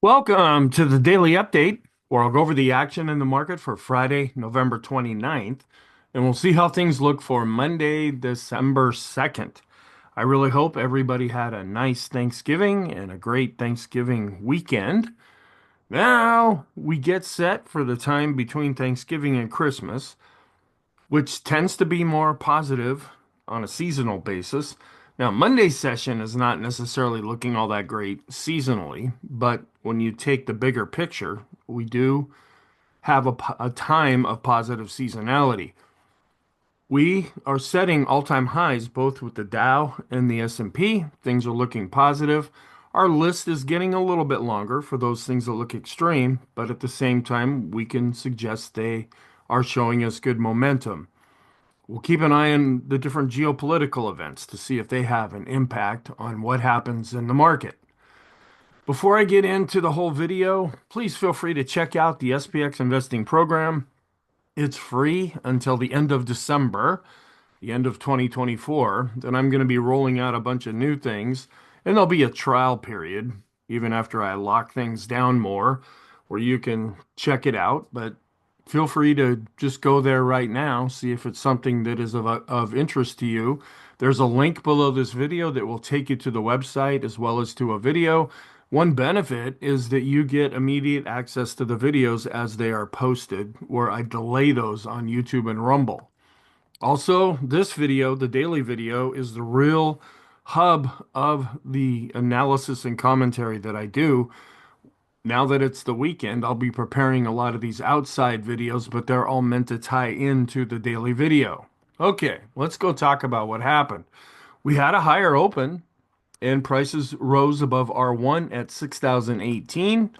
Welcome to the daily update, where I'll go over the action in the market for Friday, November 29th, and we'll see how things look for Monday, December 2nd. I really hope everybody had a nice Thanksgiving and a great Thanksgiving weekend. Now we get set for the time between Thanksgiving and Christmas, which tends to be more positive on a seasonal basis. Now, Monday's session is not necessarily looking all that great seasonally, but when you take the bigger picture, we do have a time of positive seasonality. We are setting all-time highs both with the Dow and the S&P. Things are looking positive. Our list is getting a little bit longer for those things that look extreme, but at the same time, we can suggest they are showing us good momentum. We'll keep an eye on the different geopolitical events to see if they have an impact on what happens in the market. Before I get into the whole video, please feel free to check out the SPX Investing Program. It's free until the end of December, the end of 2024. Then I'm going to be rolling out a bunch of new things, and there'll be a trial period, even after I lock things down more, where you can check it out. But feel free to just go there right now, see if it's something that is of interest to you. There's a link below this video that will take you to the website as well as to a video. One benefit is that you get immediate access to the videos as they are posted, where I delay those on YouTube and Rumble. Also, this video, the daily video, is the real hub of the analysis and commentary that I do. Now that it's the weekend, I'll be preparing a lot of these outside videos, but they're all meant to tie into the daily video. Okay, let's go talk about what happened. We had a higher open and prices rose above R1 at 6,018.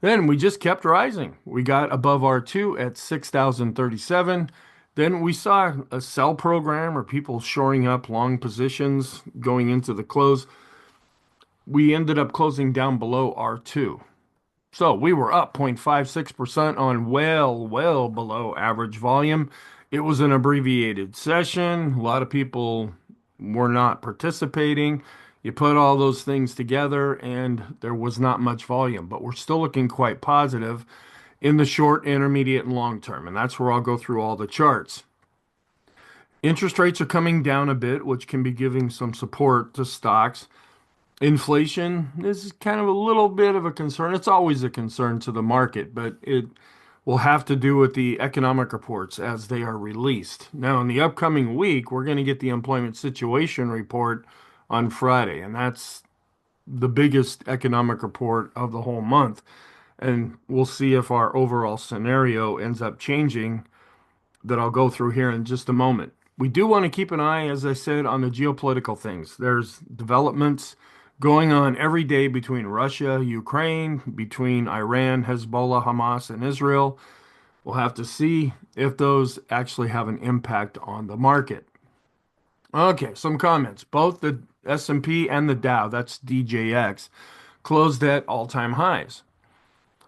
Then we just kept rising. We got above R2 at 6,037. Then we saw a sell program or people shoring up long positions going into the close. We ended up closing down below R2. So we were up 0.56% on well below average volume. It was an abbreviated session. A lot of people were not participating. You put all those things together and there was not much volume, but we're still looking quite positive in the short, intermediate, and long term. And that's where I'll go through all the charts. Interest rates are coming down a bit, which can be giving some support to stocks. Inflation is kind of a little bit of a concern. It's always a concern to the market, but it will have to do with the economic reports as they are released. Now, in the upcoming week, we're going to get the employment situation report on Friday, and that's the biggest economic report of the whole month. And we'll see if our overall scenario ends up changing, that I'll go through here in just a moment. We do want to keep an eye, as I said, on the geopolitical things. There's developments going on every day between Russia, Ukraine, between Iran, Hezbollah, Hamas, and Israel. We'll have to see if those actually have an impact on the market. Okay, some comments. Both the S&P and the Dow, that's DJX, closed at all-time highs.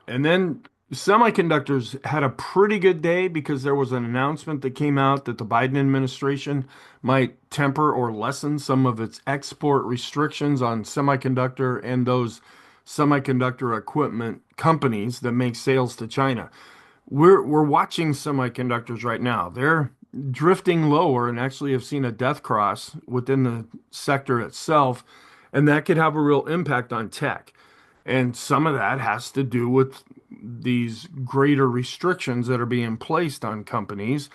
And then semiconductors had a pretty good day because there was an announcement that came out that the Biden administration might temper or lessen some of its export restrictions on semiconductor and those semiconductor equipment companies that make sales to China. We're watching semiconductors right now. They're drifting lower and actually have seen a death cross within the sector itself, and that could have a real impact on tech. And some of that has to do with these greater restrictions that are being placed on companies.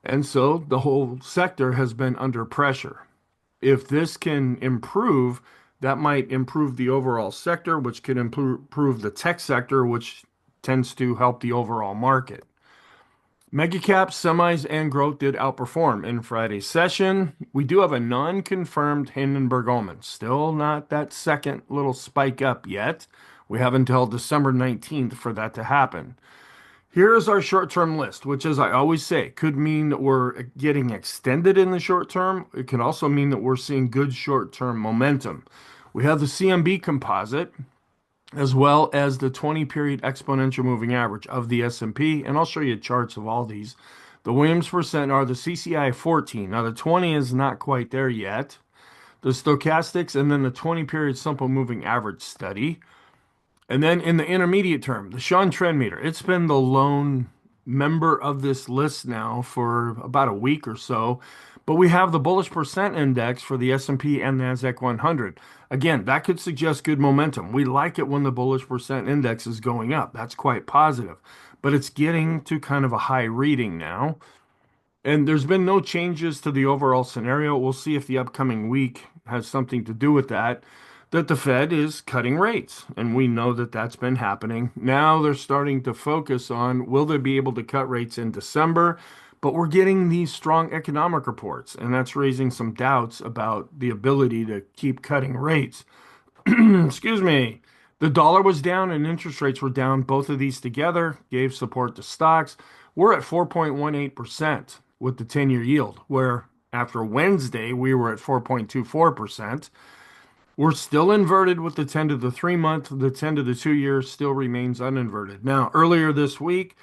And so the whole sector has been under pressure. If this can improve, that might improve the overall sector, which could improve the tech sector, which tends to help the overall market. Mega caps, semis, and growth did outperform in Friday's session. We do have a non-confirmed Hindenburg Omen. Still not that second little spike up yet. We have until December 19th for that to happen. Here's our short-term list, which, as I always say, could mean that we're getting extended in the short term. It can also mean that we're seeing good short-term momentum. We have the CMB composite, as well as the 20-period exponential moving average of the S&P, and I'll show you charts of all these. The Williams percent are the CCI 14. Now, the 20 is not quite there yet. The stochastics, and then the 20-period simple moving average study. And then in the intermediate term, the Sean trend meter, it's been the lone member of this list now for about a week or so. But we have the bullish percent index for the S&P and NASDAQ 100. Again, that could suggest good momentum. We like it when the bullish percent index is going up. That's quite positive. But it's getting to kind of a high reading now. And there's been no changes to the overall scenario. We'll see if the upcoming week has something to do with that. That the Fed is cutting rates, and we know that that's been happening. Now they're starting to focus on will they be able to cut rates in December? But we're getting these strong economic reports, and that's raising some doubts about the ability to keep cutting rates. Excuse me. The dollar was down and interest rates were down. Both of these together gave support to stocks. We're at 4.18% with the 10-year yield, where after Wednesday we were at 4.24%. We're still inverted with the 10 to the 3 month. The 10 to the 2 year still remains uninverted. Now, earlier this week,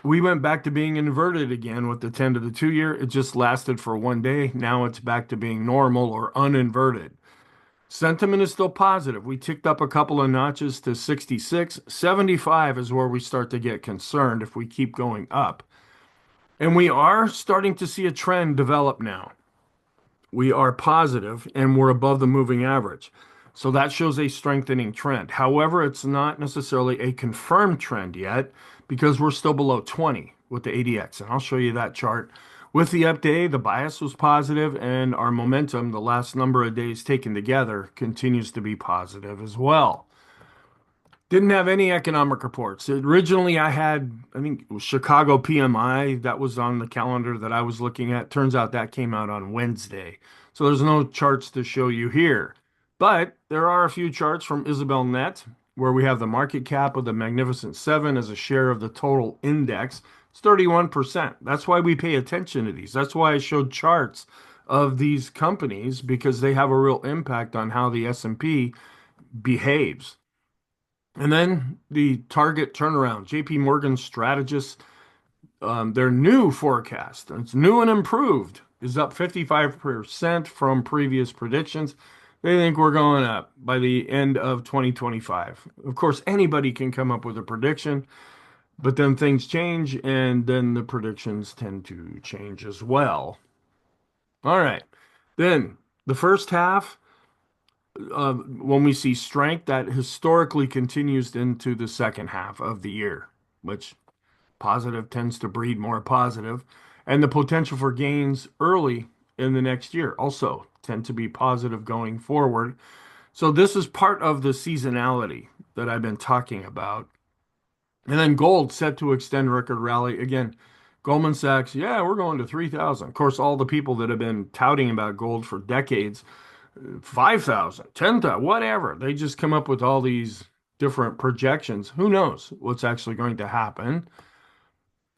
we went back to being inverted again with the 10 to the 2 year. It just lasted for one day. Now it's back to being normal or uninverted. Sentiment is still positive. We ticked up a couple of notches to 66. 75 is where we start to get concerned if we keep going up. And we are starting to see a trend develop now. We are positive and we're above the moving average. So that shows a strengthening trend. However, it's not necessarily a confirmed trend yet because we're still below 20 with the ADX. And I'll show you that chart. With the update, the bias was positive and our momentum, the last number of days taken together, continues to be positive as well. Didn't have any economic reports. Originally, I had, I think it was Chicago PMI that was on the calendar that I was looking at. Turns out that came out on Wednesday. So there's no charts to show you here. But there are a few charts from Isabel Net where we have the market cap of the Magnificent Seven as a share of the total index. It's 31%. That's why we pay attention to these. That's why I showed charts of these companies because they have a real impact on how the S&P behaves. And then the target turnaround, JP Morgan strategists, their new forecast, it's new and improved, is up 55% from previous predictions. They think we're going up by the end of 2025. Of course, anybody can come up with a prediction, but then things change and then the predictions tend to change as well. All right. Then the first half, when we see strength, that historically continues into the second half of the year, which positive tends to breed more positive, and the potential for gains early in the next year also tend to be positive going forward. So this is part of the seasonality that I've been talking about. And then gold set to extend record rally again. Goldman Sachs, yeah, we're going to 3,000. Of course, all the people that have been touting about gold for decades 5,000, 10,000, whatever. They just come up with all these different projections. Who knows what's actually going to happen?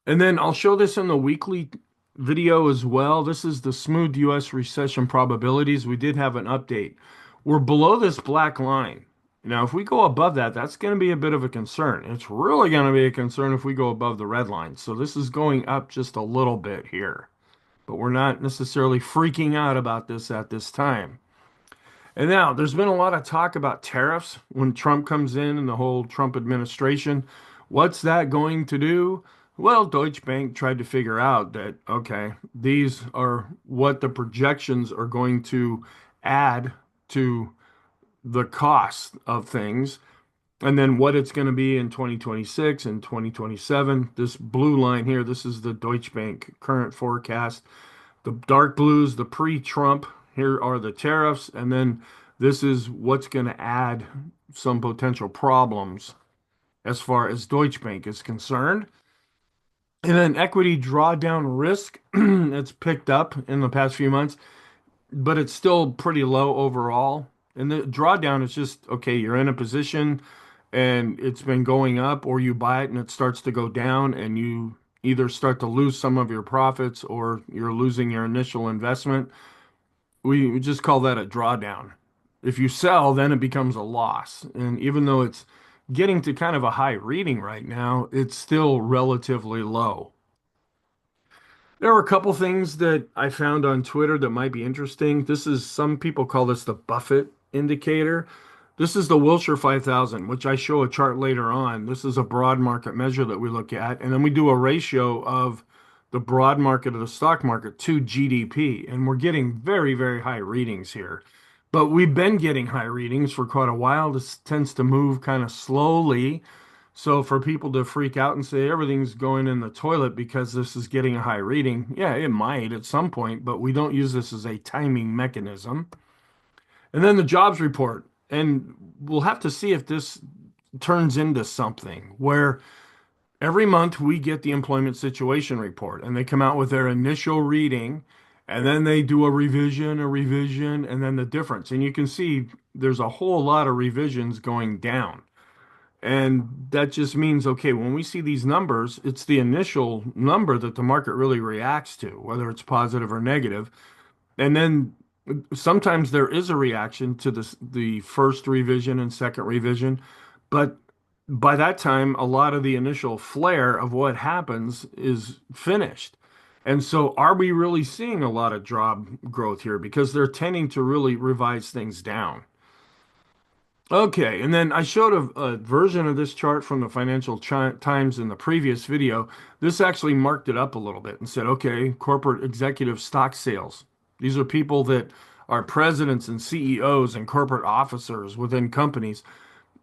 And then I'll show this in the weekly video as well. This is the smooth US recession probabilities. We did have an update. We're below this black line. Now, if we go above that, that's going to be a bit of a concern. It's really going to be a concern if we go above the red line. So this is going up just a little bit here. But we're not necessarily freaking out about this at this time. And now there's been a lot of talk about tariffs when Trump comes in and the whole Trump administration. What's that going to do? Well, Deutsche Bank tried to figure out that, okay, these are what the projections are going to add to the cost of things, and then what it's going to be in 2026 and 2027. This blue line here, this is the Deutsche Bank current forecast. The dark blues, the pre-Trump, here are the tariffs, and then this is what's going to add some potential problems as far as Deutsche Bank is concerned. And then equity drawdown risk, it's picked up in the past few months, but it's still pretty low overall. And the drawdown is just, okay, you're in a position and it's been going up, or you buy it and it starts to go down and you either start to lose some of your profits or you're losing your initial investment. We just call that a drawdown. If you sell, then it becomes a loss. And even though it's getting to kind of a high reading right now, it's still relatively low. There were a couple things that I found on Twitter that might be interesting. This is, some people call this the Buffett indicator. This is the Wilshire 5000, which I show a chart later on. This is a broad market measure that we look at, and then we do a ratio of the broad market of the stock market to GDP, and we're getting very, very high readings here. But we've been getting high readings for quite a while. This tends to move kind of slowly. So for people to freak out and say everything's going in the toilet because this is getting a high reading, yeah, it might at some point, but we don't use this as a timing mechanism. And then the jobs report. And we'll have to see if this turns into something where every month we get the employment situation report and they come out with their initial reading and then they do a revision, and then the difference. And you can see there's a whole lot of revisions going down. And that just means, okay, when we see these numbers, it's the initial number that the market really reacts to, whether it's positive or negative. And then sometimes there is a reaction to the first revision and second revision, but by that time, a lot of the initial flare of what happens is finished. And so, are we really seeing a lot of job growth here? Because they're tending to really revise things down. Okay, and then I showed a version of this chart from the Times in the previous video. This actually marked it up a little bit and said, okay, corporate executive stock sales. These are people that are presidents and CEOs and corporate officers within companies.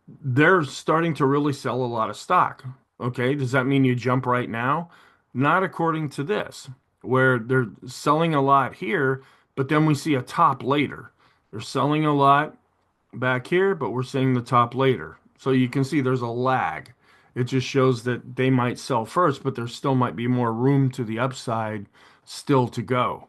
They're starting to really sell a lot of stock. Okay, does that mean you jump right now? Not according to this, where they're selling a lot here, but then we see a top later. They're selling a lot back here, but we're seeing the top later. So you can see there's a lag. It just shows that they might sell first, but there still might be more room to the upside still to go.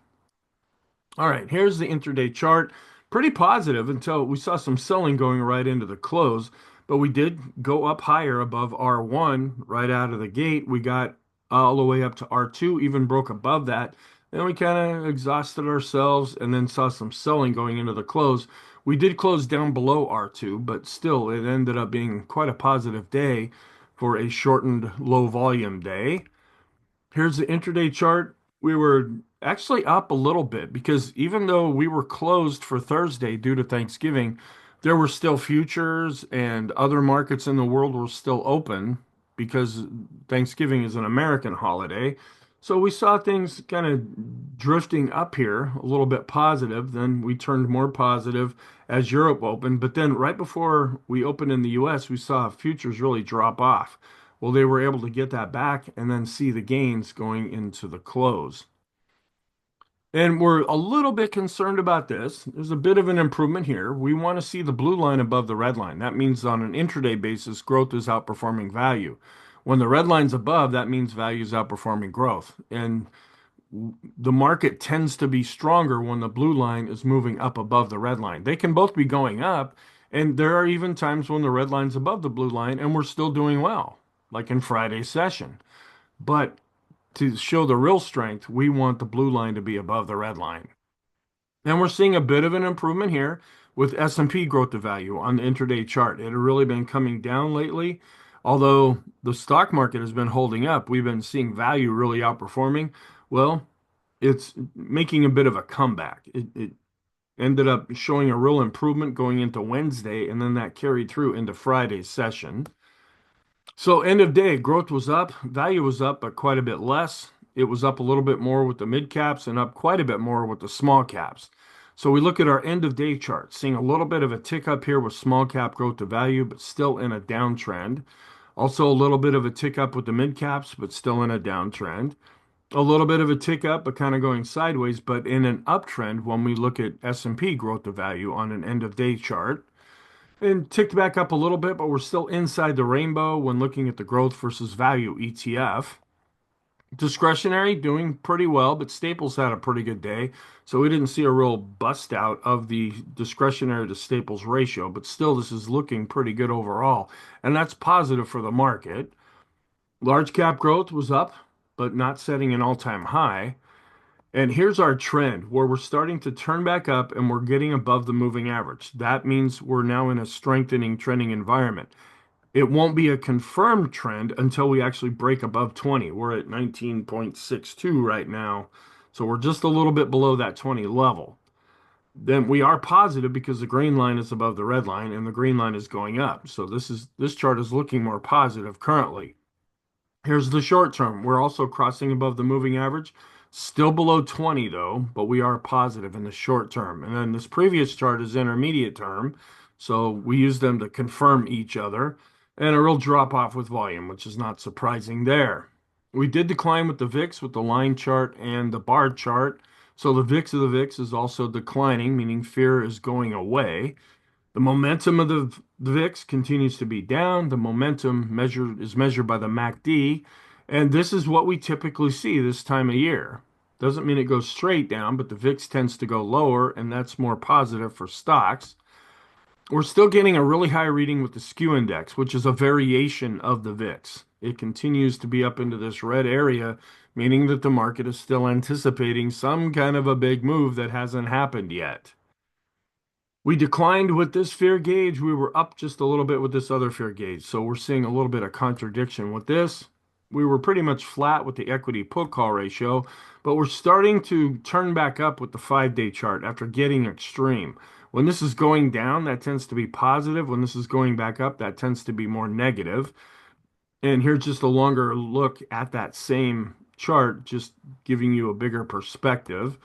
All right, here's the intraday chart. Pretty positive until we saw some selling going right into the close, but we did go up higher above R1 right out of the gate. We got all the way up to R2, even broke above that. Then we kind of exhausted ourselves and then saw some selling going into the close. We did close down below R2, but still it ended up being quite a positive day for a shortened low volume day. Here's the intraday chart. We were actually up a little bit because even though we were closed for Thursday due to Thanksgiving, there were still futures and other markets in the world were still open because Thanksgiving is an American holiday. So we saw things kind of drifting up here a little bit positive. Then we turned more positive as Europe opened. But then right before we opened in the US, we saw futures really drop off. Well, they were able to get that back and then see the gains going into the close. And we're a little bit concerned about this. There's a bit of an improvement here. We want to see the blue line above the red line. That means on an intraday basis, growth is outperforming value. When the red line's above, that means value is outperforming growth. And the market tends to be stronger when the blue line is moving up above the red line. They can both be going up, and there are even times when the red line's above the blue line and we're still doing well, like in Friday's session. But to show the real strength, we want the blue line to be above the red line. And we're seeing a bit of an improvement here with S&P growth to value on the intraday chart. It had really been coming down lately. Although the stock market has been holding up, we've been seeing value really outperforming. Well, it's making a bit of a comeback. It ended up showing a real improvement going into Wednesday, and then that carried through into Friday's session. So end of day, growth was up, value was up, but quite a bit less. It was up a little bit more with the mid caps and up quite a bit more with the small caps. So we look at our end of day chart, seeing a little bit of a tick up here with small cap growth to value, but still in a downtrend. Also a little bit of a tick up with the mid caps, but still in a downtrend. A little bit of a tick up, but kind of going sideways, but in an uptrend when we look at S&P growth to value on an end of day chart. And ticked back up a little bit, but we're still inside the rainbow when looking at the growth versus value ETF. Discretionary doing pretty well, but Staples had a pretty good day. So we didn't see a real bust out of the discretionary to Staples ratio, but still this is looking pretty good overall. And that's positive for the market. Large cap growth was up, but not setting an all-time high. And here's our trend where we're starting to turn back up and we're getting above the moving average. That means we're now in a strengthening trending environment. It won't be a confirmed trend until we actually break above 20. We're at 19.62 right now. So we're just a little bit below that 20 level. then we are positive because the green line is above the red line and the green line is going up. So this chart is looking more positive currently. Here's the short term. We're also crossing above the moving average, still below 20 though, but we are positive in the short term. And then this previous chart is intermediate term. So we use them to confirm each other and a real drop off with volume, which is not surprising there. We did decline with the VIX with the line chart and the bar chart. So the VIX of the VIX is also declining, meaning fear is going away. The momentum of the VIX continues to be down. The momentum is measured by the MACD, and this is what we typically see this time of year. Doesn't mean it goes straight down, but the VIX tends to go lower, and that's more positive for stocks. We're still getting a really high reading with the skew index, which is a variation of the VIX. It continues to be up into this red area, meaning that the market is still anticipating some kind of a big move that hasn't happened yet. We declined with this fear gauge. We were up just a little bit with this other fear gauge. So we're seeing a little bit of contradiction with this. We were pretty much flat with the equity put call ratio, but we're starting to turn back up with the 5-day chart after getting extreme. When this is going down, that tends to be positive. When this is going back up, that tends to be more negative. And here's just a longer look at that same chart, just giving you a bigger perspective.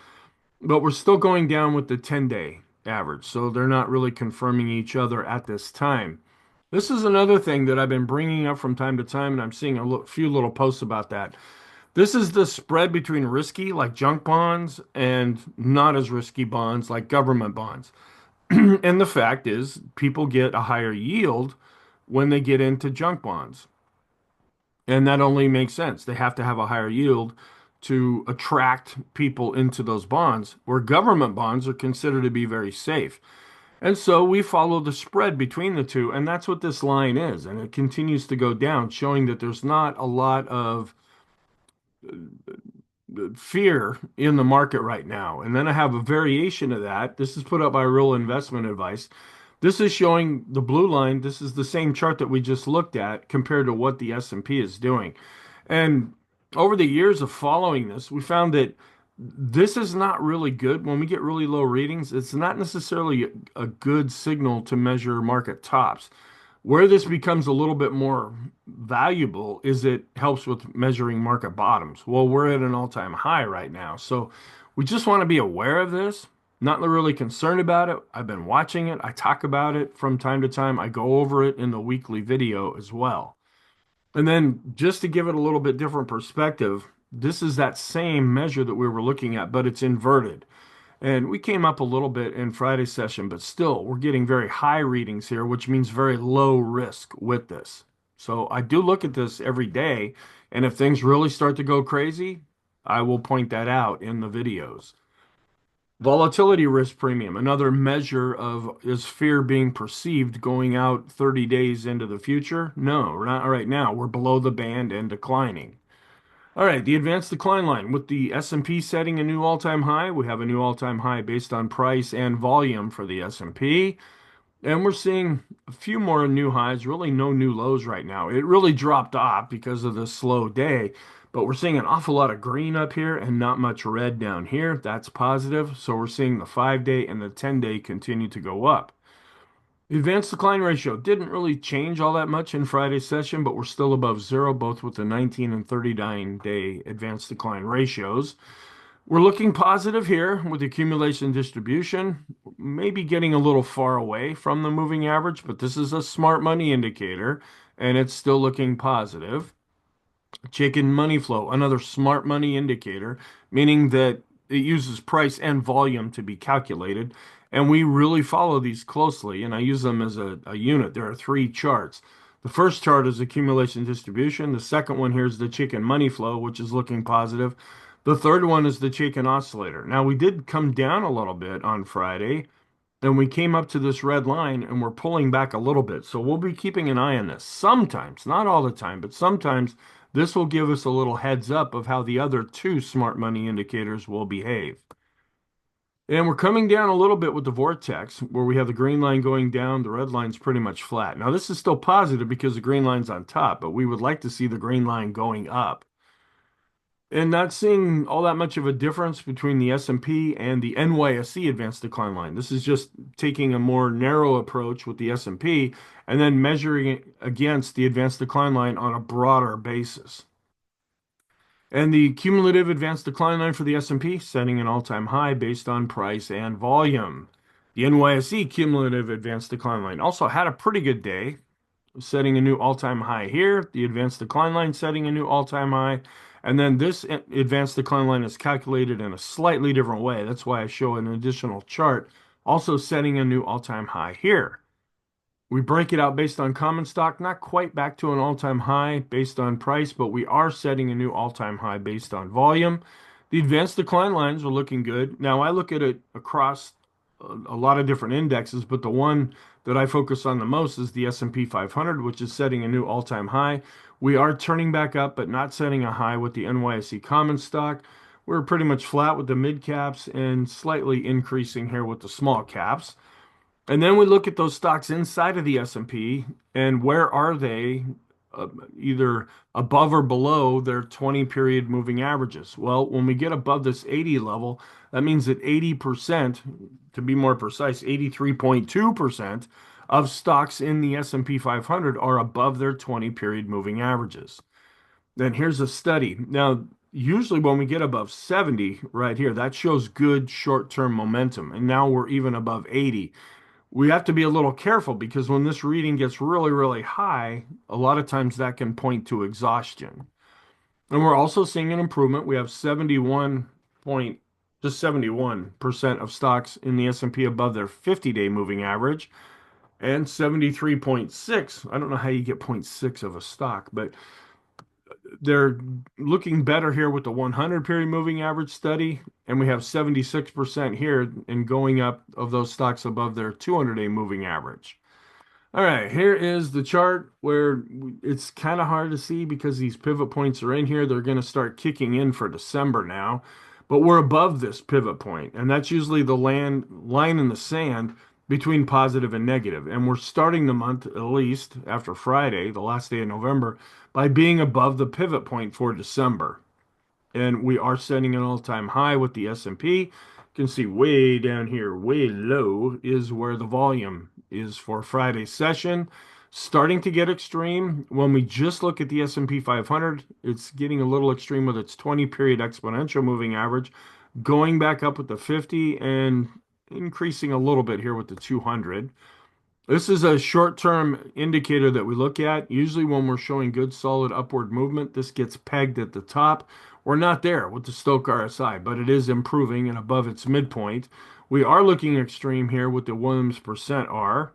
But we're still going down with the 10-day average, so they're not really confirming each other at this time. This is another thing that I've been bringing up from time to time, and I'm seeing a few little posts about that. This is the spread between risky, like junk bonds, and not as risky bonds, like government bonds. And the fact is, people get a higher yield when they get into junk bonds. And that only makes sense. They have to have a higher yield to attract people into those bonds, where government bonds are considered to be very safe. And so we follow the spread between the two, and that's what this line is. And it continues to go down, showing that there's not a lot of fear in the market right now. And then I have a variation of that. This is put up by Real Investment Advice. This is showing the blue line. This is the same chart that we just looked at compared to what the S&P is doing. And over the years of following this, we found that this is not really good. When we get really low readings, it's not necessarily a good signal to measure market tops. Where this becomes a little bit more valuable is it helps with measuring market bottoms. Well, we're at an all-time high right now. So we just want to be aware of this. Not really concerned about it. I've been watching it. I talk about it from time to time. I go over it in the weekly video as well. And then just to give it a little bit different perspective, this is that same measure that we were looking at, but it's inverted. And we came up a little bit in Friday's session, but still, we're getting very high readings here, which means very low risk with this. So I do look at this every day, and if things really start to go crazy, I will point that out in the videos. Volatility risk premium, another measure of is fear being perceived going out 30 days into the future? No, we're not right now. We're below the band and declining. All right, the advanced decline line with the S&P setting a new all-time high. We have a new all-time high based on price and volume for the S&P. And we're seeing a few more new highs, really no new lows right now. It really dropped off because of the slow day, but we're seeing an awful lot of green up here and not much red down here. That's positive. So we're seeing the 5-day and the 10-day continue to go up. The advanced decline ratio didn't really change all that much in Friday's session, but we're still above zero, both with the 19 and 39-day advanced decline ratios. We're looking positive here with accumulation distribution, maybe getting a little far away from the moving average, but this is a smart money indicator, and it's still looking positive. Chicken money flow, another smart money indicator, meaning that it uses price and volume to be calculated. And we really follow these closely, and I use them as a unit. There are three charts. The first chart is accumulation distribution. The second one here is the chicken money flow, which is looking positive. The third one is the chicken oscillator. Now, we did come down a little bit on Friday, and we came up to this red line, and we're pulling back a little bit. So we'll be keeping an eye on this. Sometimes, not all the time, but sometimes this will give us a little heads up of how the other two smart money indicators will behave. And we're coming down a little bit with the vortex, where we have the green line going down, the red line's pretty much flat. Now, this is still positive because the green line's on top, but we would like to see the green line going up. And not seeing all that much of a difference between the S&P and the NYSE advanced decline line. This is just taking a more narrow approach with the S&P and then measuring it against the advanced decline line on a broader basis. And the cumulative advanced decline line for the S&P setting an all-time high based on price and volume. The NYSE cumulative advanced decline line also had a pretty good day, setting a new all-time high here. The advanced decline line setting a new all-time high. And then this advanced decline line is calculated in a slightly different way. That's why I show an additional chart, also setting a new all-time high here. We break it out based on common stock, not quite back to an all-time high based on price, but we are setting a new all-time high based on volume. The advanced decline lines are looking good. Now, I look at it across a lot of different indexes, but the one that I focus on the most is the S&P 500, which is setting a new all-time high. We are turning back up, but not setting a high with the NYSE common stock. We're pretty much flat with the mid caps and slightly increasing here with the small caps. And then we look at those stocks inside of the S&P and where are they uh, either above or below their 20 period moving averages. Well, when we get above this 80 level, that means that 80%, to be more precise, 83.2% of stocks in the S&P 500 are above their 20 period moving averages. Then here's a study. Now, usually when we get above 70 right here, that shows good short-term momentum. And now we're even above 80. We have to be a little careful because when this reading gets really, really high, a lot of times that can point to exhaustion. And we're also seeing an improvement. We have 71 point, just 71% of stocks in the S&P above their 50-day moving average and 73.6. I don't know how you get zero point 0.6 of a stock, but they're looking better here with the 100 period moving average study, and we have 76% here and going up of those stocks above their 200-day moving average. All right, here is the chart where it's kind of hard to see because these pivot points are in here. They're going to start kicking in for December now, but we're above this pivot point, and that's usually the line in the sand between positive and negative. And we're starting the month, at least after Friday, the last day of November, by being above the pivot point for December. And we are setting an all-time high with the S&P. You can see way down here, way low, is where the volume is for Friday's session. Starting to get extreme. When we just look at the S&P 500, it's getting a little extreme with its 20-period exponential moving average, going back up with the 50 and increasing a little bit here with the 200. This is a short-term indicator that we look at. Usually when we're showing good solid upward movement, this gets pegged at the top. We're not there with the Stochk RSI, but it is improving and above its midpoint. We are looking extreme here with the Williams percent R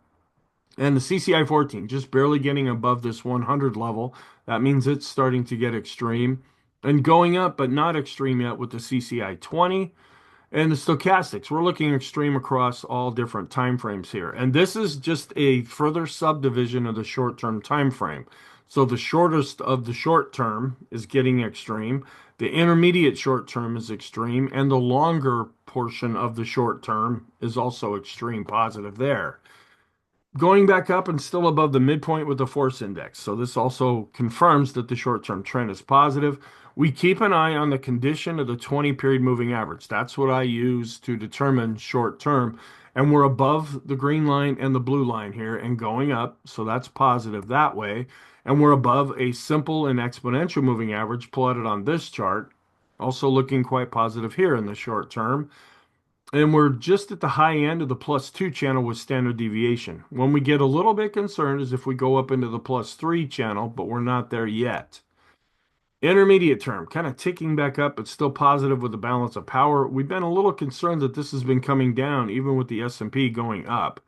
and the CCI 14 just barely getting above this 100 level. That means it's starting to get extreme and going up, but not extreme yet with the CCI 20. And the stochastics, we're looking extreme across all different time frames here. And this is just a further subdivision of the short-term time frame. So the shortest of the short term is getting extreme. The intermediate short term is extreme. And the longer portion of the short term is also extreme positive there. Going back up and still above the midpoint with the force index. So this also confirms that the short-term trend is positive. We keep an eye on the condition of the 20-period moving average. That's what I use to determine short-term. And we're above the green line and the blue line here and going up. So that's positive that way. And we're above a simple and exponential moving average plotted on this chart. Also looking quite positive here in the short term. And we're just at the high end of the +2 channel with standard deviation. When we get a little bit concerned is if we go up into the +3 channel, but we're not there yet. Intermediate term, kind of ticking back up, but still positive with the balance of power. We've been a little concerned that this has been coming down, even with the S&P going up.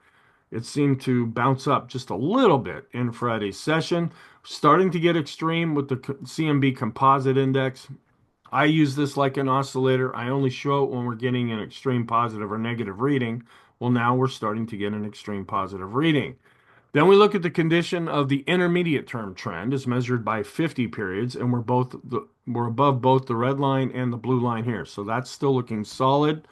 It seemed to bounce up just a little bit in Friday's session. Starting to get extreme with the CMB Composite Index. I use this like an oscillator. I only show it when we're getting an extreme positive or negative reading. Well, now we're starting to get an extreme positive reading. Then we look at the condition of the intermediate term trend as measured by 50 periods, and we're above both the red line and the blue line here. So that's still looking solid.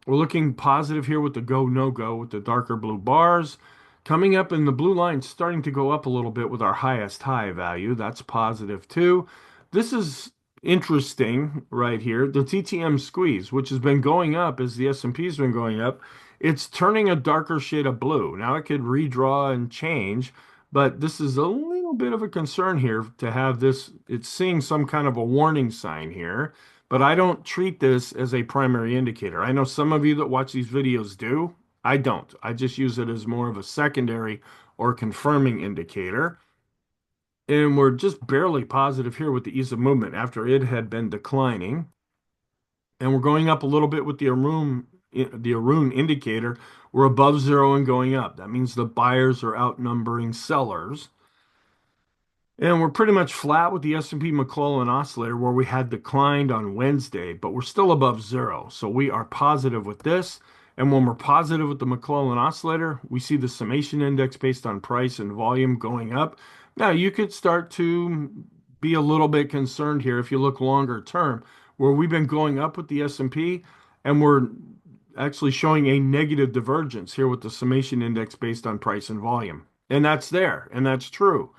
We're looking positive here with the go, no go with the darker blue bars. Coming up in the blue line, starting to go up a little bit with our highest high value. That's positive too. This is interesting right here, the TTM squeeze, which has been going up as the S&P's been going up, it's turning a darker shade of blue. Now it could redraw and change, but this is a little bit of a concern here to have this. It's seeing some kind of a warning sign here, but I don't treat this as a primary indicator. I know some of you that watch these videos do. I don't. I just use it as more of a secondary or confirming indicator. And we're just barely positive here with the ease of movement after it had been declining. And we're going up a little bit with the Arun indicator. We're above zero and going up. That means the buyers are outnumbering sellers. And we're pretty much flat with the S&P McClellan oscillator where we had declined on Wednesday, but we're still above zero. So we are positive with this. And when we're positive with the McClellan oscillator, we see the summation index based on price and volume going up. Now you could start to be a little bit concerned here if you look longer term, where we've been going up with the S&P and we're actually showing a negative divergence here with the summation index based on price and volume. And that's there, and that's true.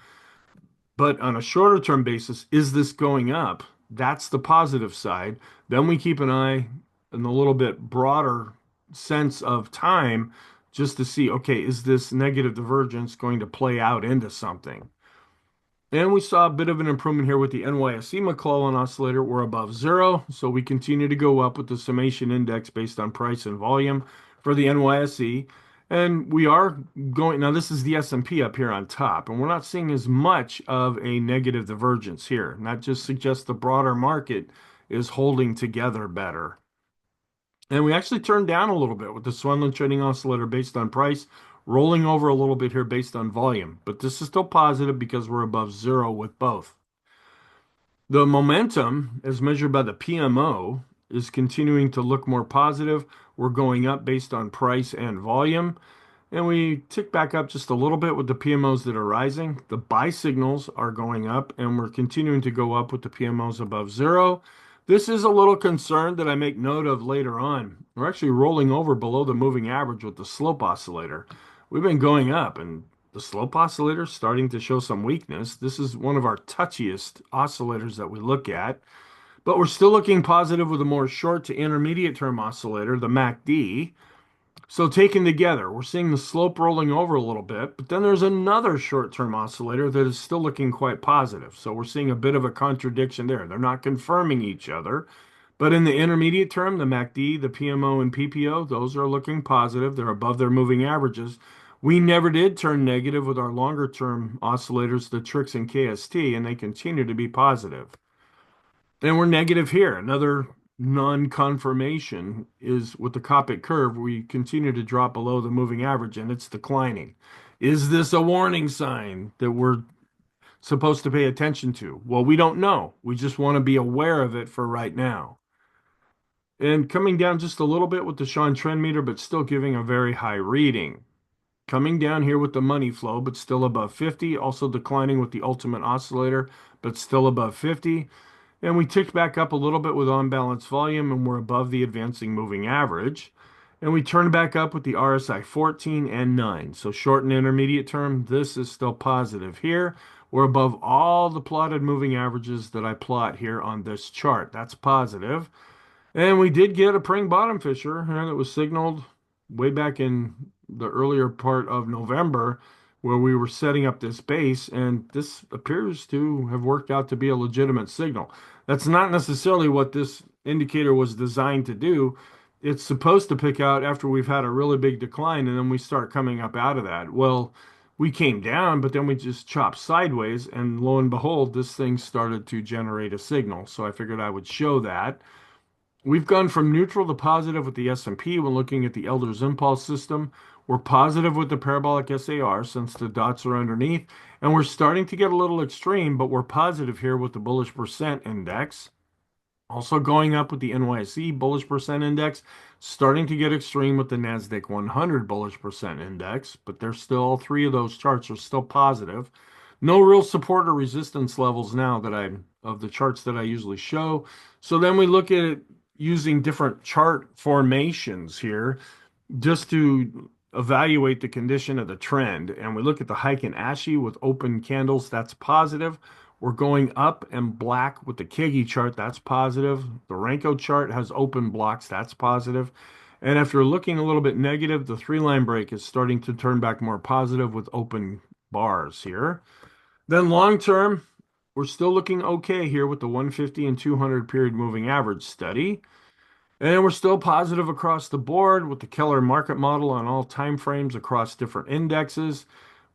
But on a shorter term basis, is this going up? That's the positive side. Then we keep an eye in a little bit broader sense of time just to see, okay, is this negative divergence going to play out into something? And we saw a bit of an improvement here with the NYSE McClellan oscillator. We're above zero, so we continue to go up with the summation index based on price and volume for the NYSE. And we are going, now this is the S&P up here on top, and we're not seeing as much of a negative divergence here. And that just suggests the broader market is holding together better. And we actually turned down a little bit with the Swenlin trading oscillator based on price, rolling over a little bit here based on volume. But this is still positive because we're above zero with both. The momentum, as measured by the PMO, is continuing to look more positive. We're going up based on price and volume. And we tick back up just a little bit with the PMOs that are rising. The buy signals are going up, and we're continuing to go up with the PMOs above zero. This is a little concern that I make note of later on. We're actually rolling over below the moving average with the slope oscillator. We've been going up, and the slope oscillator is starting to show some weakness. This is one of our touchiest oscillators that we look at, but we're still looking positive with a more short to intermediate term oscillator, the MACD. So taken together, we're seeing the slope rolling over a little bit, but then there's another short-term oscillator that is still looking quite positive. So we're seeing a bit of a contradiction there. They're not confirming each other, but in the intermediate term, the MACD, the PMO, and PPO, those are looking positive. They're above their moving averages. We never did turn negative with our longer-term oscillators, the TRIX and KST, and they continue to be positive. And we're negative here. Another non-confirmation is with the Copic curve, we continue to drop below the moving average and it's declining. Is this a warning sign that we're supposed to pay attention to? Well, we don't know. We just want to be aware of it for right now. And coming down just a little bit with the Sean trend meter, but still giving a very high reading. Coming down here with the money flow, but still above 50. Also declining with the ultimate oscillator, but still above 50. And we ticked back up a little bit with on-balance volume, and we're above the advancing moving average. And we turned back up with the RSI 14 and 9. So short and intermediate term, this is still positive here. We're above all the plotted moving averages that I plot here on this chart. That's positive. And we did get a Pring bottom fisher, and it was signaled way back in the earlier part of November where we were setting up this base, and this appears to have worked out to be a legitimate signal. That's not necessarily what this indicator was designed to do. It's supposed to pick out after we've had a really big decline, and then we start coming up out of that. Well, we came down, but then we just chopped sideways, and lo and behold, this thing started to generate a signal. So I figured I would show that. We've gone from neutral to positive with the S&P when looking at the Elder's Impulse system. We're positive with the parabolic SAR since the dots are underneath, and we're starting to get a little extreme, but we're positive here with the bullish percent index. Also going up with the NYSE bullish percent index, starting to get extreme with the NASDAQ 100 bullish percent index, but they're still, all three of those charts are still positive. No real support or resistance levels now of the charts that I usually show. So then we look at using different chart formations here just to evaluate the condition of the trend. And we look at the Heiken Ashi with open candles, that's positive. We're going up and black with the Kagi chart. That's positive. The Renko chart has open blocks. That's positive. And after looking a little bit negative, the three-line break is starting to turn back more positive with open bars here. Then long term, we're still looking okay here with the 150 and 200 period moving average study. And we're still positive across the board with the Keller market model on all time frames across different indexes.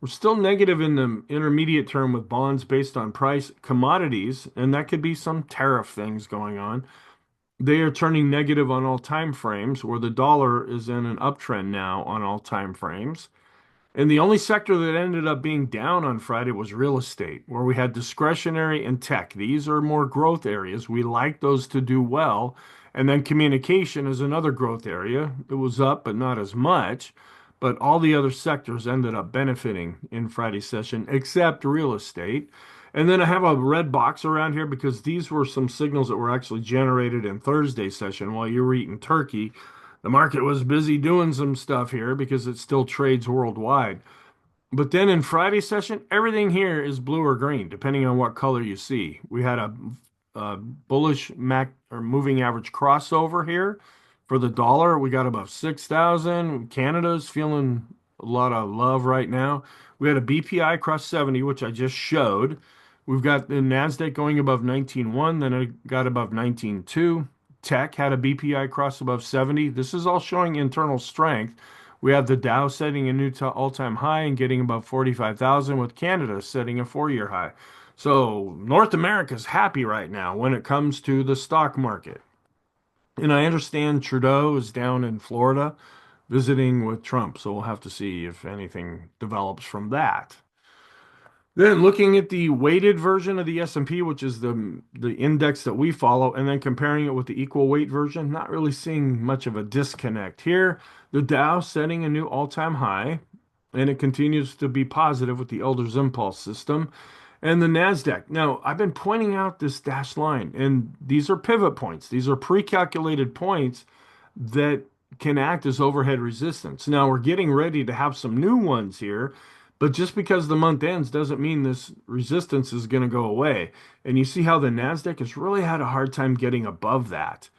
We're still negative in the intermediate term with bonds based on price commodities, and that could be some tariff things going on. They are turning negative on all time frames, where the dollar is in an uptrend now on all time frames. And the only sector that ended up being down on Friday was real estate, where we had discretionary and tech. These are more growth areas. We like those to do well. And then communication is another growth area. It was up, but not as much. But all the other sectors ended up benefiting in Friday's session, except real estate. And then I have a red box around here because these were some signals that were actually generated in Thursday's session while you were eating turkey. The market was busy doing some stuff here because it still trades worldwide. But then in Friday's session, everything here is blue or green, depending on what color you see. We had a bullish MAC or moving average crossover here for the dollar. We got above 6,000. Canada's feeling a lot of love right now. We had a BPI across 70, which I just showed. We've got the NASDAQ going above 19.1, then it got above 19.2. Tech had a BPI cross above 70. This is all showing internal strength. We have the Dow setting a new all-time high and getting above 45,000, with Canada setting a four-year high. So North America's happy right now when it comes to the stock market. And I understand Trudeau is down in Florida visiting with Trump, so we'll have to see if anything develops from that. Then looking at the weighted version of the S&P, which is the index that we follow, and then comparing it with the equal weight version, not really seeing much of a disconnect here. The Dow setting a new all-time high, and it continues to be positive with the Elder's Impulse system. And the NASDAQ. Now, I've been pointing out this dashed line, and these are pivot points. These are pre-calculated points that can act as overhead resistance. Now, we're getting ready to have some new ones here, but just because the month ends doesn't mean this resistance is going to go away. And you see how the NASDAQ has really had a hard time getting above that.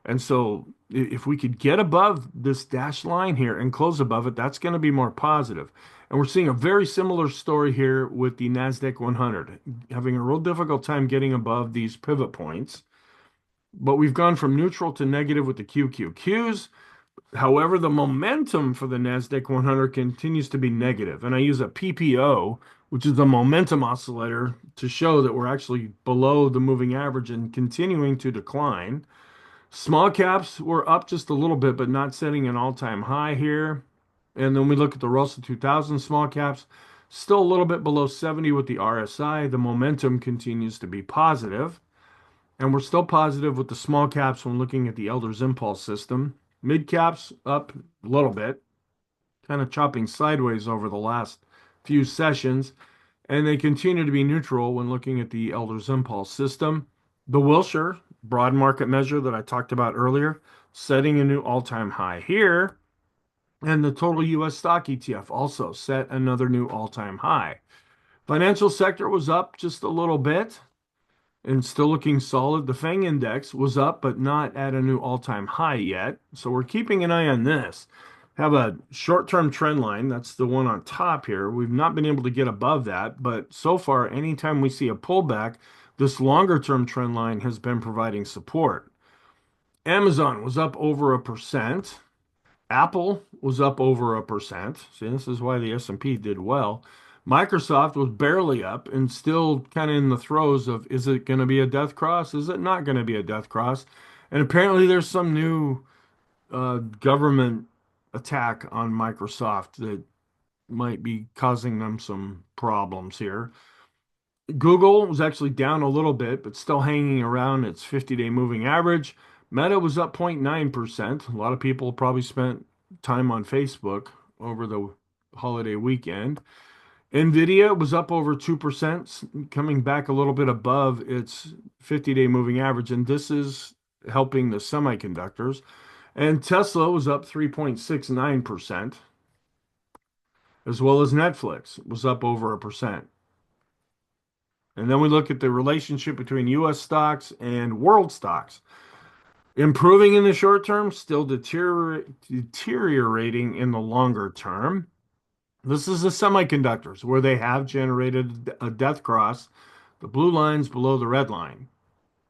And so if we could get above this dashed line here and close above it, that's going to be more positive. And we're seeing a very similar story here with the NASDAQ 100, having a real difficult time getting above these pivot points. But we've gone from neutral to negative with the QQQs. However, the momentum for the NASDAQ 100 continues to be negative. And I use a PPO, which is the momentum oscillator, to show that we're actually below the moving average and continuing to decline. Small caps were up just a little bit, but not setting an all-time high here. And then we look at the Russell 2000 small caps, still a little bit below 70 with the RSI. The momentum continues to be positive. And we're still positive with the small caps when looking at the Elder's Impulse system. Mid caps up a little bit, kind of chopping sideways over the last few sessions. And they continue to be neutral when looking at the Elder's Impulse system. The Wilshire broad market measure that I talked about earlier, setting a new all-time high here. And the total U.S. stock ETF also set another new all-time high. Financial sector was up just a little bit and still looking solid. The FANG index was up, but not at a new all-time high yet. So we're keeping an eye on this. Have a short-term trend line. That's the one on top here. We've not been able to get above that, but so far, anytime we see a pullback, this longer-term trend line has been providing support. Amazon was up over 1%. Apple was up over 1%. See, this is why the S&P did well. Microsoft was barely up and still kind of in the throes of, is it going to be a death cross? Is it not going to be a death cross? And apparently there's some new government attack on Microsoft that might be causing them some problems here. Google was actually down a little bit, but still hanging around its 50-day moving average. Meta was up 0.9%. A lot of people probably spent time on Facebook over the holiday weekend. Nvidia was up over 2%, coming back a little bit above its 50-day moving average, and this is helping the semiconductors. And Tesla was up 3.69%, as well as Netflix was up over 1%. And then we look at the relationship between US stocks and world stocks. Improving in the short term, still deteriorating in the longer term. This is the semiconductors where they have generated a death cross, the blue lines below the red line.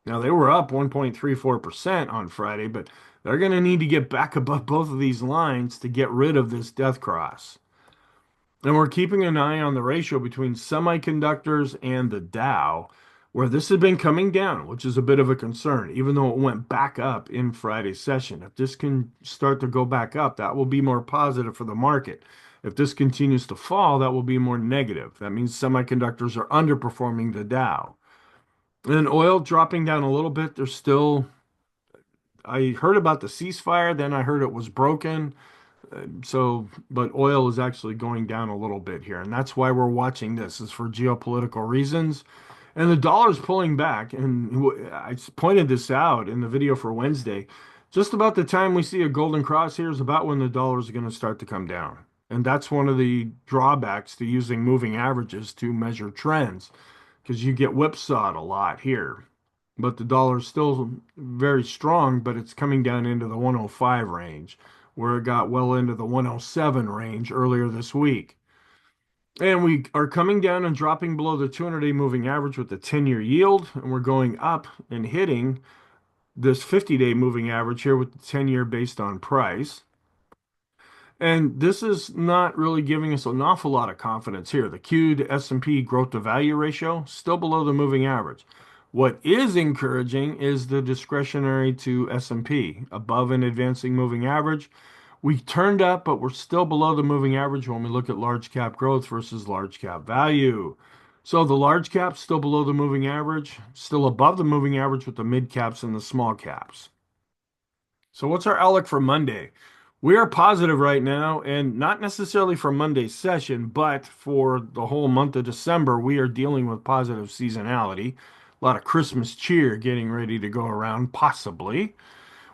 Now they were up 1.34% on Friday, but they're going to need to get back above both of these lines to get rid of this death cross. And we're keeping an eye on the ratio between semiconductors and the Dow, where this has been coming down, which is a bit of a concern, even though it went back up in Friday's session. If this can start to go back up, that will be more positive for the market. If this continues to fall, that will be more negative. That means semiconductors are underperforming the Dow. And oil dropping down a little bit. There's still, I heard about the ceasefire, then I heard it was broken. But oil is actually going down a little bit here, and that's why we're watching this, is for geopolitical reasons. And the dollar's pulling back, and I pointed this out in the video for Wednesday. Just about the time we see a golden cross here is about when the dollar is going to start to come down. And that's one of the drawbacks to using moving averages to measure trends, because you get whipsawed a lot here. But the dollar is still very strong, but it's coming down into the 105 range, where it got well into the 107 range earlier this week. And we are coming down and dropping below the 200-day moving average with the 10-year yield, and we're going up and hitting this 50-day moving average here with the 10-year based on price. And this is not really giving us an awful lot of confidence here. The Q to S&P growth to value ratio still below the moving average. What is encouraging is the discretionary to S&P above an advancing moving average. We turned up, but we're still below the moving average when we look at large cap growth versus large cap value. So the large caps still below the moving average, still above the moving average with the mid caps and the small caps. So what's our outlook for Monday? We are positive right now, and not necessarily for Monday's session, but for the whole month of December, we are dealing with positive seasonality. A lot of Christmas cheer getting ready to go around, possibly.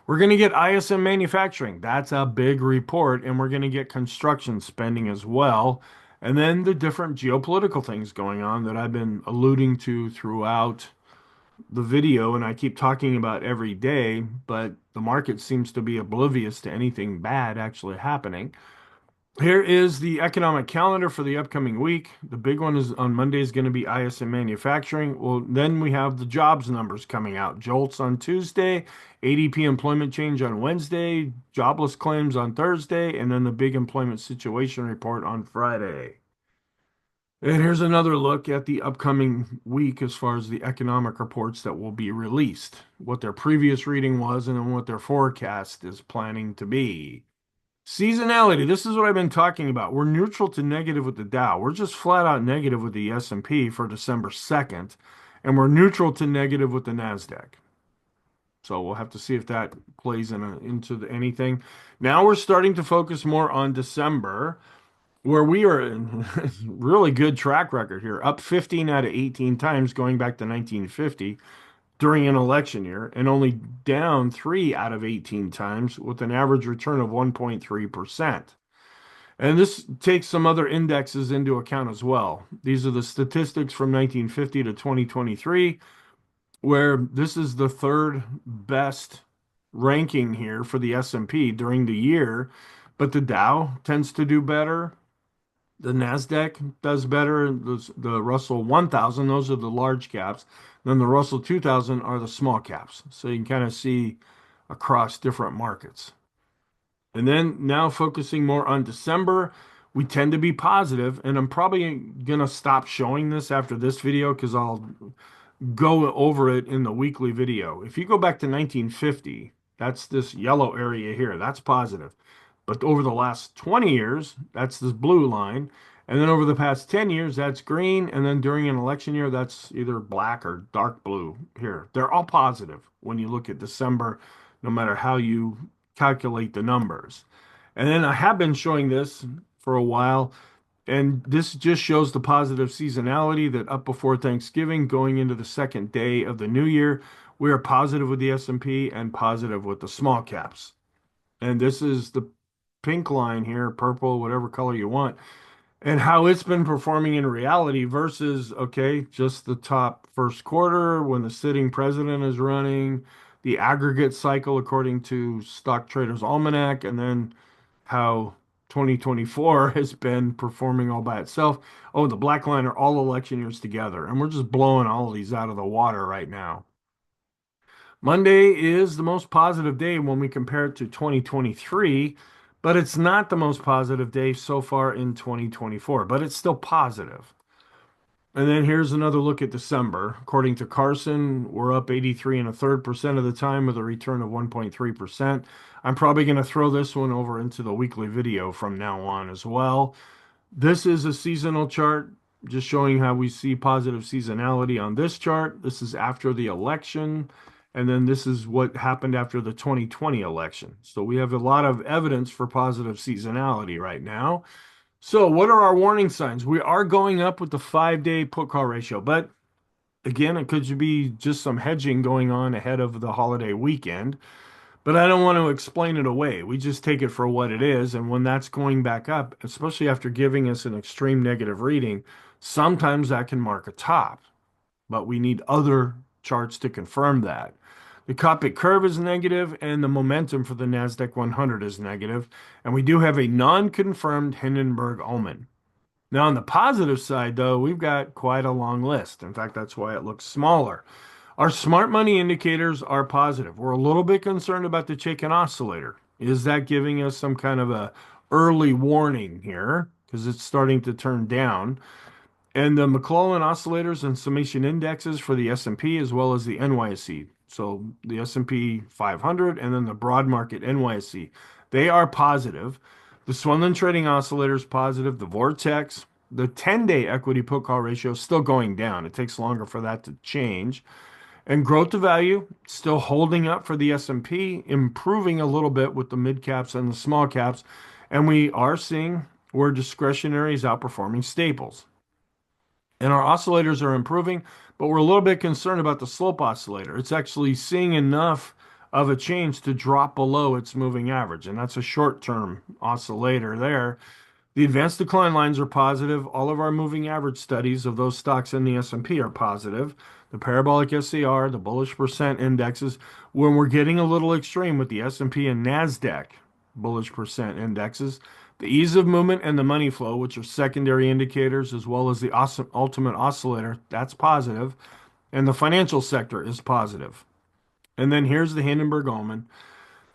We're going to get ISM manufacturing. That's a big report, and we're going to get construction spending as well. And then the different geopolitical things going on that I've been alluding to throughout the video and I keep talking about every day, but the market seems to be oblivious to anything bad actually happening. Here is the economic calendar for the upcoming week. The big one is on Monday is going to be ISM manufacturing. Well, then we have the jobs numbers coming out. JOLTS on Tuesday, ADP employment change on Wednesday, jobless claims on Thursday, and then the big employment situation report on Friday. And here's another look at the upcoming week as far as the economic reports that will be released, what their previous reading was, and then what their forecast is planning to be. Seasonality, this is what I've been talking about. We're neutral to negative with the Dow. We're just flat out negative with the S&P for December 2nd, and we're neutral to negative with the Nasdaq. So we'll have to see if that plays into anything. Now we're starting to focus more on December, where we are in really good track record here, up 15 out of 18 times going back to 1950 during an election year, and only down 3 out of 18 times with an average return of 1.3%. And this takes some other indexes into account as well. These are the statistics from 1950 to 2023, where this is the third best ranking here for the S&P during the year, but the Dow tends to do better. The Nasdaq does better. The Russell 1000, those are the large caps. Then the Russell 2000 are the small caps. So you can kind of see across different markets. And then now focusing more on December, we tend to be positive, and I'm probably going to stop showing this after this video because I'll go over it in the weekly video. If you go back to 1950, that's this yellow area here. That's positive. But over the last 20 years, that's this blue line. And then over the past 10 years, that's green. And then during an election year, that's either black or dark blue here. They're all positive when you look at December, no matter how you calculate the numbers. And then I have been showing this for a while. And this just shows the positive seasonality that up before Thanksgiving, going into the second day of the new year, we are positive with the S&P and positive with the small caps. And this is the pink line here, purple, whatever color you want. and how it's been performing in reality versus, okay, just the top first quarter when the sitting president is running, the aggregate cycle according to Stock Traders Almanac, and then how 2024 has been performing all by itself. Oh, the black line are all election years together, and we're just blowing all of these out of the water right now. Monday is the most positive day when we compare it to 2023, but it's not the most positive day so far in 2024, but it's still positive. And then here's another look at December. According to Carson, we're up 83 and a third percent of the time with a return of 1.3%. I'm probably going to throw this one over into the weekly video from now on as well. This is a seasonal chart, just showing how we see positive seasonality on this chart. This is after the election, and then this is what happened after the 2020 election. So we have a lot of evidence for positive seasonality right now. So what are our warning signs? We are going up with the 5-day put call ratio, but again, it could be just some hedging going on ahead of the holiday weekend. But I don't want to explain it away. We just take it for what it is. And when that's going back up, especially after giving us an extreme negative reading, sometimes that can mark a top. But we need other charts to confirm that. The Copic curve is negative, and the momentum for the NASDAQ 100 is negative. And we do have a non-confirmed Hindenburg omen. Now, on the positive side, though, we've got quite a long list. In fact, that's why it looks smaller. Our smart money indicators are positive. We're a little bit concerned about the Chaikin oscillator. Is that giving us some kind of a early warning here? Because it's starting to turn down. And the McClellan oscillators and summation indexes for the S&P as well as the NYSE. So the S&P 500 and then the broad market NYSE. They are positive. The Swenlin trading oscillator is positive. The Vortex, the 10-day equity put call ratio is still going down. It takes longer for that to change. And growth to value still holding up for the S&P, improving a little bit with the mid caps and the small caps. And we are seeing where discretionary is outperforming staples. And our oscillators are improving, but we're a little bit concerned about the slope oscillator. It's actually seeing enough of a change to drop below its moving average. And that's a short-term oscillator there. The advanced decline lines are positive. All of our moving average studies of those stocks in the S&P are positive. The parabolic SCR, the bullish percent indexes, when we're getting a little extreme with the S&P and NASDAQ bullish percent indexes, the ease of movement and the money flow, which are secondary indicators, as well as the ultimate oscillator, that's positive. And the financial sector is positive. And then here's the Hindenburg Omen.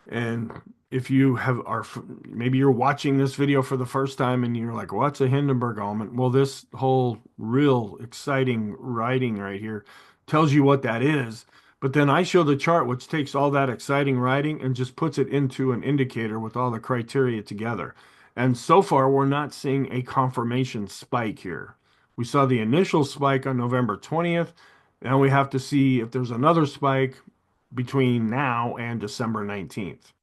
And if you are maybe you're watching this video for the first time and you're like, what's a Hindenburg element? Well, this whole real exciting writing right here tells you what that is. But then I show the chart, which takes all that exciting writing and just puts it into an indicator with all the criteria together. And so far, we're not seeing a confirmation spike here. We saw the initial spike on November 20th. Now we have to see if there's another spike between now and December 19th.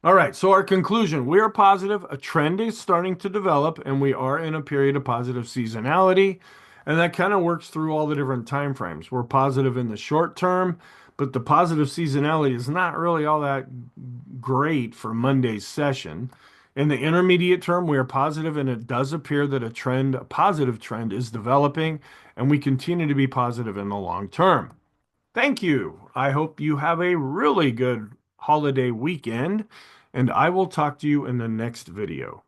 All right, so our conclusion, we are positive. A trend is starting to develop, and we are in a period of positive seasonality. And that kind of works through all the different time frames. We're positive in the short term, but the positive seasonality is not really all that great for Monday's session. In the intermediate term, we are positive, and it does appear that a positive trend is developing, and we continue to be positive in the long term. Thank you. I hope you have a really good holiday weekend, and I will talk to you in the next video.